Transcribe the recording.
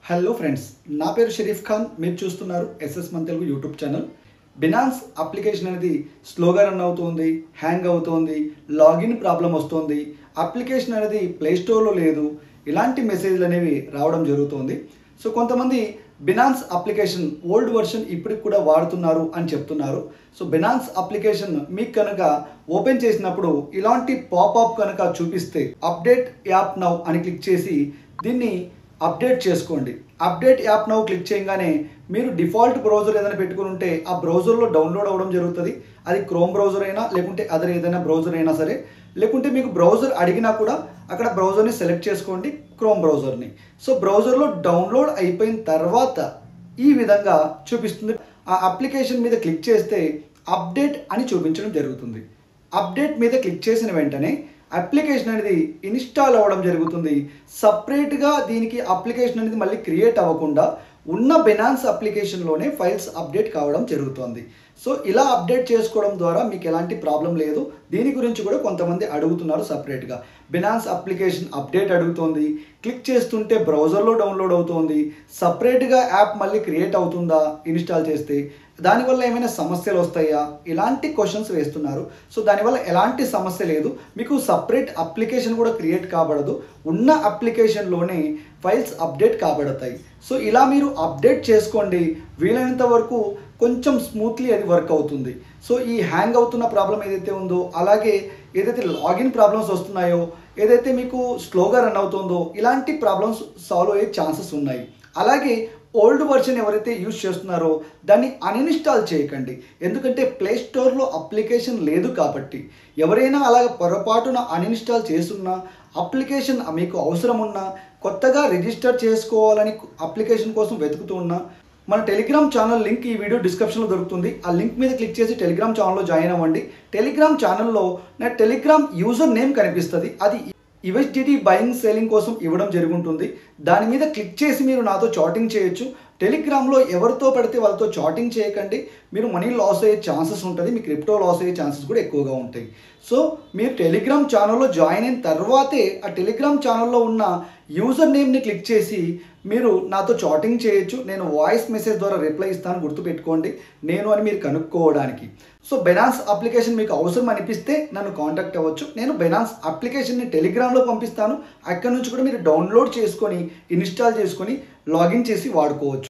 Hello friends, నా పేరు షరీఫ్ ఖాన్. మీరు చూస్తున్నారు ఎస్ఎస్ మన Telugu YouTube channel. Binance application అనేది స్లోగా రన్ అవుతుంది, హ్యాంగ్ అవుతుంది, లాగిన్ ప్రాబ్లం వస్తుంది, అప్లికేషన్ అనేది ప్లేస్టోర్లో లేదు, ఇలాంటి మెసేజ్లు అనేవి రావడం జరుగుతుంది. సో కొంతమంది బినాన్స్ అప్లికేషన్ ఓల్డ్ వర్షన్ ఇప్పటికి కూడా వాడుతున్నారు అని చెప్తున్నారు. సో బినాన్స్ అప్లికేషన్ మీకు కనుక ఓపెన్ చేసినప్పుడు ఇలాంటి పాపప్ కనుక చూపిస్తే అప్డేట్ యాప్ నౌ అని క్లిక్ చేసి దీన్ని అప్డేట్ చేసుకోండి. అప్డేట్ యాప్ నౌ క్లిక్ చేయగానే మీరు డిఫాల్ట్ బ్రౌజర్ ఏదైనా పెట్టుకుని ఉంటే ఆ బ్రౌజర్లో డౌన్లోడ్ అవ్వడం జరుగుతుంది. అది క్రోమ్ బ్రౌజర్ అయినా లేకుంటే అదర్ ఏదైనా బ్రౌజర్ అయినా సరే, లేకుంటే మీకు బ్రౌజర్ అడిగినా కూడా అక్కడ బ్రౌజర్ని సెలెక్ట్ చేసుకోండి, క్రోమ్ బ్రౌజర్ని. సో బ్రౌజర్లో డౌన్లోడ్ అయిపోయిన తర్వాత ఈ విధంగా చూపిస్తుంది. ఆ అప్లికేషన్ మీద క్లిక్ చేస్తే అప్డేట్ అని చూపించడం జరుగుతుంది. అప్డేట్ మీద క్లిక్ చేసిన వెంటనే అప్లికేషన్ అనేది ఇన్స్టాల్ అవ్వడం జరుగుతుంది. సపరేట్గా దీనికి అప్లికేషన్ అనేది మళ్ళీ క్రియేట్ అవ్వకుండా ఉన్న బినాన్స్ అప్లికేషన్లోనే ఫైల్స్ అప్డేట్ కావడం జరుగుతుంది. సో ఇలా అప్డేట్ చేసుకోవడం ద్వారా మీకు ఎలాంటి ప్రాబ్లం లేదు. దీని గురించి కూడా కొంతమంది అడుగుతున్నారు సపరేట్గా. బినాన్స్ అప్లికేషన్ అప్డేట్ అడుగుతోంది, క్లిక్ చేస్తుంటే బ్రౌజర్లో డౌన్లోడ్ అవుతోంది, సపరేట్గా యాప్ మళ్ళీ క్రియేట్ అవుతుందా ఇన్స్టాల్ చేస్తే, దానివల్ల ఏమైనా సమస్యలు వస్తాయా, ఇలాంటి క్వశ్చన్స్ వేస్తున్నారు. సో దానివల్ల ఎలాంటి సమస్య లేదు. మీకు సపరేట్ అప్లికేషన్ కూడా క్రియేట్ కాబడదు, ఉన్న అప్లికేషన్లోనే ఫైల్స్ అప్డేట్ కాబడతాయి. సో ఇలా మీరు అప్డేట్ చేసుకోండి. వీలైనంత వరకు కొంచెం స్మూత్లీ అది వర్క్ అవుతుంది. సో ఈ హ్యాంగ్ అవుతున్న ప్రాబ్లం ఏదైతే ఉందో, అలాగే ఏదైతే లాగిన్ ప్రాబ్లమ్స్ వస్తున్నాయో, ఏదైతే మీకు స్లోగా రన్ అవుతుందో, ఇలాంటి ప్రాబ్లమ్స్ సాల్వ్ అయ్యే ఛాన్సెస్ ఉన్నాయి. అలాగే ఓల్డ్ వర్షన్ ఎవరైతే యూజ్ చేస్తున్నారో దాన్ని అన్ఇన్స్టాల్ చేయకండి. ఎందుకంటే ప్లే స్టోర్లో అప్లికేషన్ లేదు కాబట్టి. ఎవరైనా అలాగ పొరపాటున అన్ఇన్స్టాల్ చేస్తున్నా, అప్లికేషన్ మీకు అవసరం ఉన్నా, కొత్తగా రిజిస్టర్ చేసుకోవాలని అప్లికేషన్ కోసం వెతుకుతూ ఉన్నా, మన టెలిగ్రామ్ ఛానల్ లింక్ ఈ వీడియో డిస్క్రిప్షన్లో దొరుకుతుంది. ఆ లింక్ మీద క్లిక్ చేసి టెలిగ్రామ్ ఛానల్లో జాయిన్ అవ్వండి. టెలిగ్రామ్ ఛానల్లో నా టెలిగ్రామ్ యూజర్ నేమ్ కనిపిస్తుంది. అది యూఎస్డిటీ బయింగ్ సెల్లింగ్ కోసం ఇవ్వడం జరుగుతుంది. దాని మీద క్లిక్ చేసి మీరు నాతో చాటింగ్ చేయొచ్చు. టెలిగ్రామ్లో ఎవరితో పడితే వాళ్ళతో చాటింగ్ చేయకండి. మీరు మనీ లాస్ అయ్యే ఛాన్సెస్ ఉంటుంది, మీ క్రిప్టో లాస్ అయ్యే ఛాన్సెస్ కూడా ఎక్కువగా ఉంటాయి. సో మీరు టెలిగ్రామ్ ఛానల్లో జాయిన్ అయిన తర్వాతే ఆ టెలిగ్రామ్ ఛానల్లో ఉన్న యూజర్ నేమ్ని క్లిక్ చేసి మీరు నాతో చాటింగ్ చేయొచ్చు. నేను వాయిస్ మెసేజ్ ద్వారా రిప్లై ఇస్తాను, గుర్తుపెట్టుకోండి, నేను అని మీరు కనుక్కోవడానికి. సో బినాన్స్ అప్లికేషన్ మీకు అవసరం అనిపిస్తే నన్ను కాంటాక్ట్ అవ్వచ్చు. నేను బినాన్స్ అప్లికేషన్ని టెలిగ్రామ్లో పంపిస్తాను. అక్కడ నుంచి కూడా మీరు డౌన్లోడ్ చేసుకొని ఇన్స్టాల్ చేసుకొని లాగిన్ చేసి వాడుకోవచ్చు.